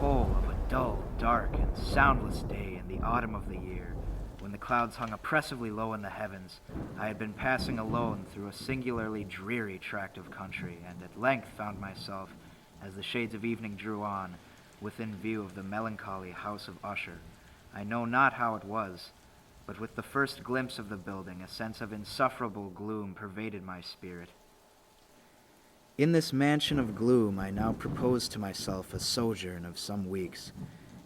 whole of a dull, dark, and soundless day in the autumn of the year, when the clouds hung oppressively low in the heavens, I had been passing alone through a singularly dreary tract of country, and at length found myself, as the shades of evening drew on, within view of the melancholy house of Usher. I know not how it was, but with the first glimpse of the building, a sense of insufferable gloom pervaded my spirit. In this mansion of gloom I now proposed to myself a sojourn of some weeks.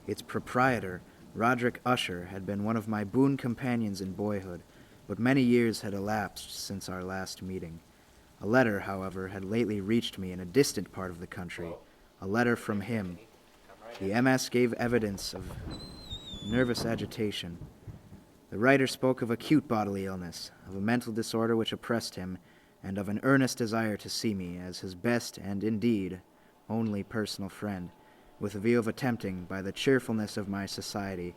Its proprietor, Roderick Usher, had been one of my boon companions in boyhood, but many years had elapsed since our last meeting. A letter, however, had lately reached me in a distant part of the country, a letter from him. The MS gave evidence of nervous agitation. The writer spoke of acute bodily illness, of a mental disorder which oppressed him, and of an earnest desire to see me as his best and, indeed, only personal friend, with a view of attempting, by the cheerfulness of my society,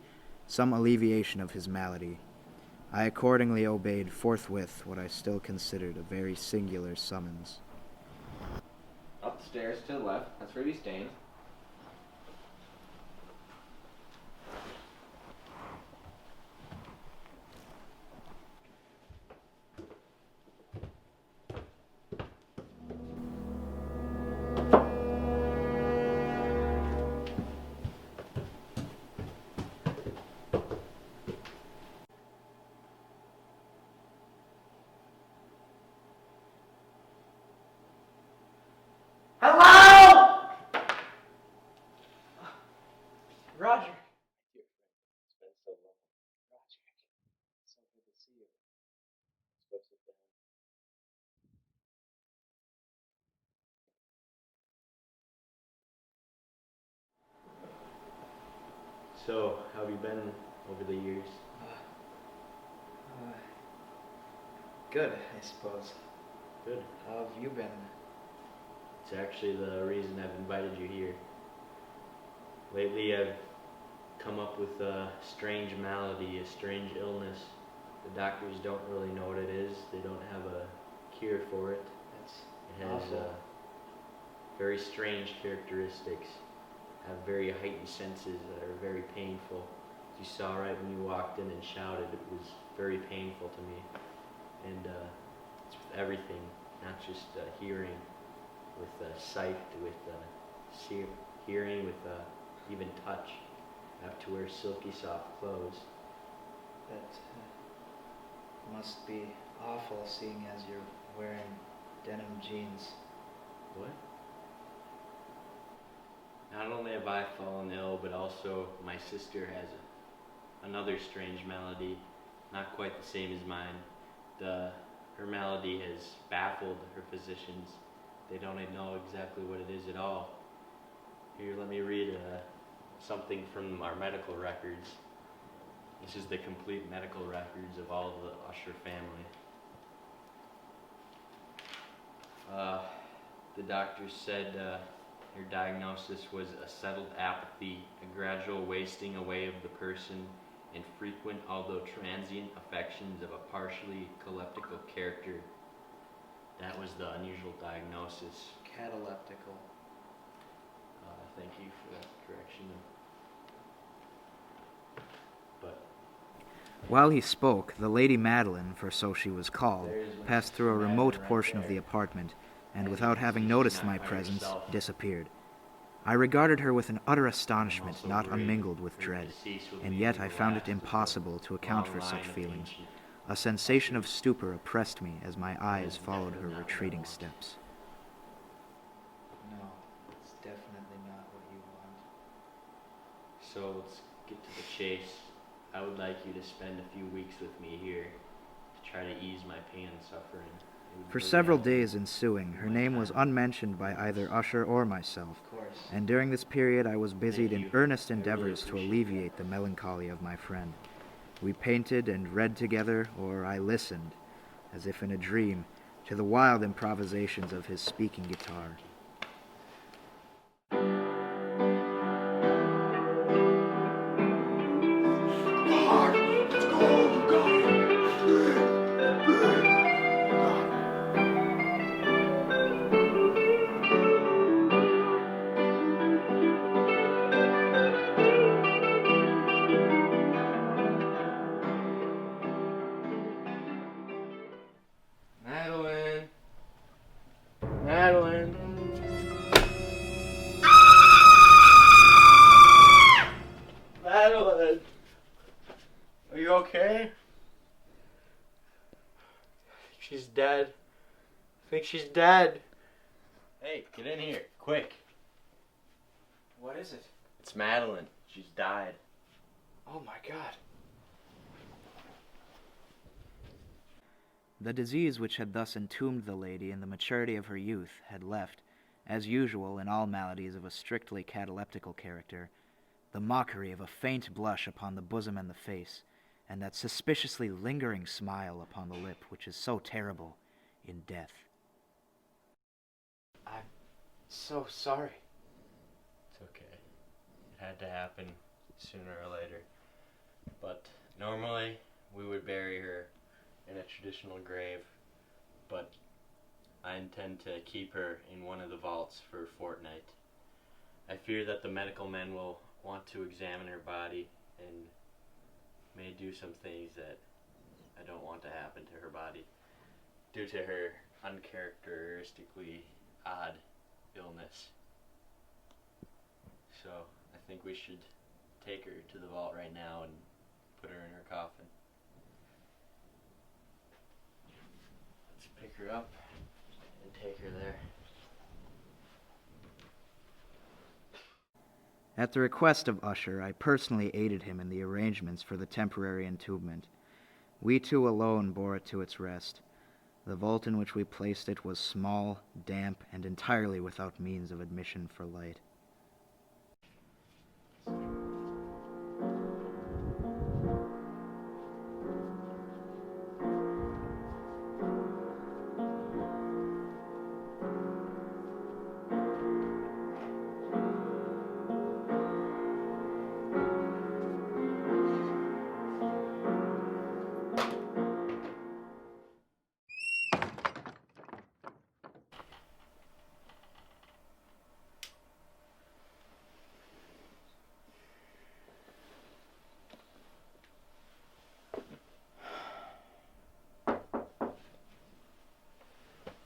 some alleviation of his malady. I accordingly obeyed forthwith what I still considered a very singular summons. Up the stairs to the left, that's where he's staying. Hello! Roger. It's been so long. Roger, so good to see you. Let's go sit down. So, how have you been over the years? Good, I suppose. Good. How have you been? It's actually the reason I've invited you here. Lately, I've come up with a strange malady, a strange illness. The doctors don't really know what it is. They don't have a cure for it. It has very strange characteristics, have very heightened senses that are very painful. As you saw right when you walked in and shouted, it was very painful to me. And it's with everything, not just hearing, with sight, with hearing, with even touch. I have to wear silky soft clothes. That must be awful, seeing as you're wearing denim jeans. What? Not only have I fallen ill, but also my sister has another strange malady, not quite the same as mine. Her malady has baffled her physicians. They don't know exactly what it is at all. Here, let me read something from our medical records. This is the complete medical records of all of the Usher family. The doctors said her diagnosis was a settled apathy, a gradual wasting away of the person, and frequent, although transient, affections of a partially cataleptical character. That was the unusual diagnosis. Cataleptical. Thank you for that correction. But While he spoke, the Lady Madeline, for so she was called, passed through a remote portion of the apartment, and without having noticed my presence, disappeared. I regarded her with an utter astonishment not unmingled with dread, and yet I found it impossible to account for such feelings. A sensation of stupor oppressed me as my eyes followed her retreating steps. No, it's definitely not what you want. So let's get to the chase. I would like you to spend a few weeks with me here to try to ease my pain and suffering. For several days ensuing, her name was unmentioned by either Usher or myself, and during this period I was busied in earnest endeavors to alleviate the melancholy of my friend. We painted and read together, or I listened, as if in a dream, to the wild improvisations of his speaking guitar. dead. I think she's dead. Hey, get in here, quick. What is it? It's Madeline. She's died. Oh my God. The disease which had thus entombed the lady in the maturity of her youth had left, as usual in all maladies of a strictly cataleptical character, the mockery of a faint blush upon the bosom and the face, and that suspiciously lingering smile upon the lip which is so terrible in death. I'm so sorry. It's okay. It had to happen sooner or later. But normally we would bury her in a traditional grave, but I intend to keep her in one of the vaults for a fortnight. I fear that the medical men will want to examine her body and may do some things that I don't want to happen to her body due to her uncharacteristically odd illness. So I think we should take her to the vault right now and put her in her coffin. Let's pick her up and take her there. At the request of Usher, I personally aided him in the arrangements for the temporary entombment. We two alone bore it to its rest. The vault in which we placed it was small, damp, and entirely without means of admission for light.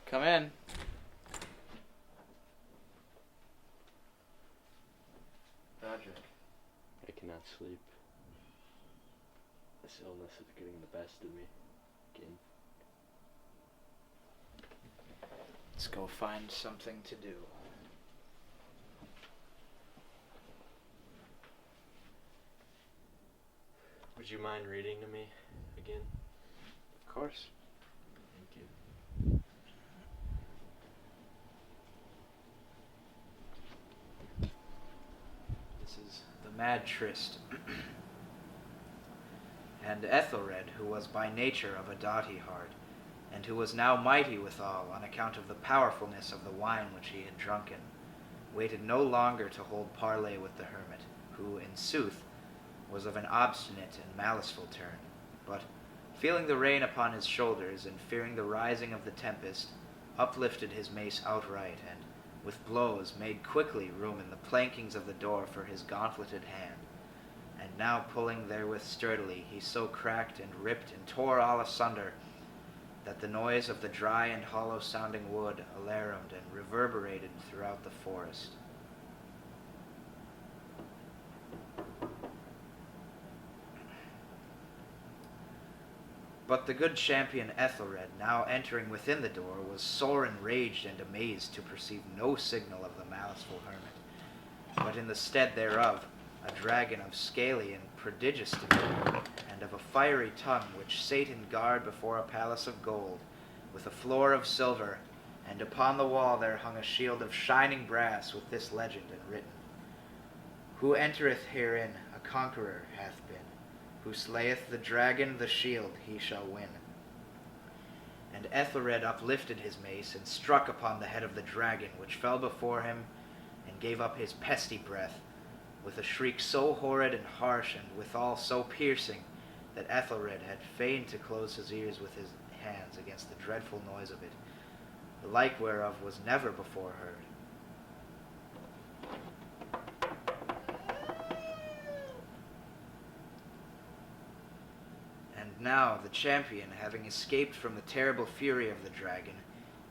Come in. Roger. I cannot sleep. This illness is getting the best of me again. Let's go find something to do. Would you mind reading to me again? Of course. Thank you. This is the Mad Tryst. And Ethelred, who was by nature of a doughty heart, and who was now mighty withal on account of the powerfulness of the wine which he had drunken, waited no longer to hold parley with the hermit, who, in sooth, was of an obstinate and maliceful turn, but, feeling the rain upon his shoulders, and fearing the rising of the tempest, uplifted his mace outright, and, with blows, made quickly room in the plankings of the door for his gauntleted hand. And now pulling therewith sturdily, he so cracked and ripped and tore all asunder, that the noise of the dry and hollow-sounding wood alarumed and reverberated throughout the forest. But the good champion Ethelred, now entering within the door, was sore enraged and amazed to perceive no signal of the maliceful hermit, but in the stead thereof a dragon of scaly and prodigious demeanor, and of a fiery tongue, which sate in guard before a palace of gold, with a floor of silver, and upon the wall there hung a shield of shining brass with this legend enwritten: Who entereth herein a conqueror hath been, who slayeth the dragon, the shield he shall win. And Ethelred uplifted his mace and struck upon the head of the dragon, which fell before him and gave up his pesty breath, with a shriek so horrid and harsh, and withal so piercing, that Ethelred had fain to close his ears with his hands against the dreadful noise of it, the like whereof was never before heard. And now the champion, having escaped from the terrible fury of the dragon,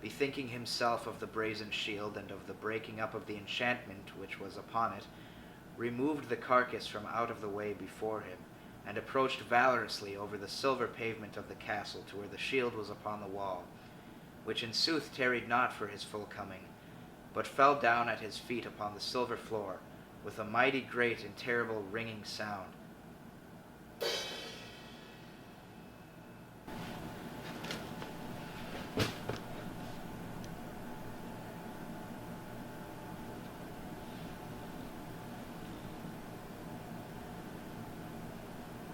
bethinking himself of the brazen shield and of the breaking up of the enchantment which was upon it, removed the carcass from out of the way before him, and approached valorously over the silver pavement of the castle to where the shield was upon the wall, which in sooth tarried not for his full coming, but fell down at his feet upon the silver floor, with a mighty great and terrible ringing sound.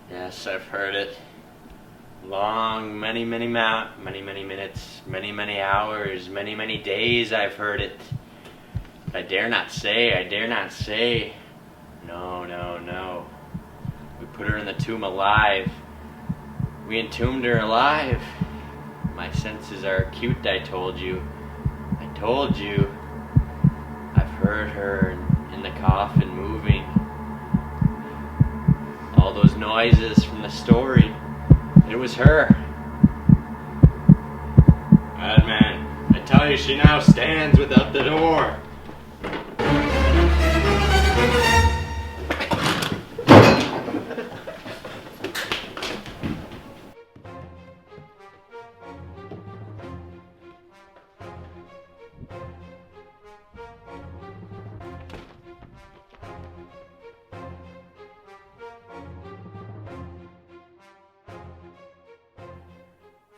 Yes, I've heard it. Long, many minutes, many hours, many days I've heard it. But I dare not say. No. We put her in the tomb alive. We entombed her alive. My senses are acute, I told you. I've heard her in the coffin moving. All those noises from the story. It was her. Madman, I tell you, she now stands without the door.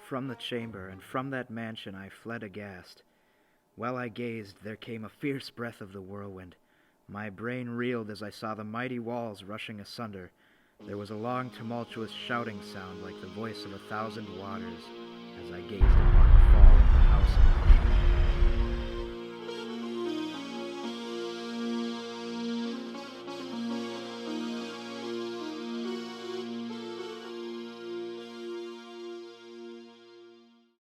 From the chamber and from that mansion I fled aghast. While I gazed, there came a fierce breath of the whirlwind. My brain reeled as I saw the mighty walls rushing asunder. There was a long, tumultuous shouting sound like the voice of 1,000 waters as I gazed upon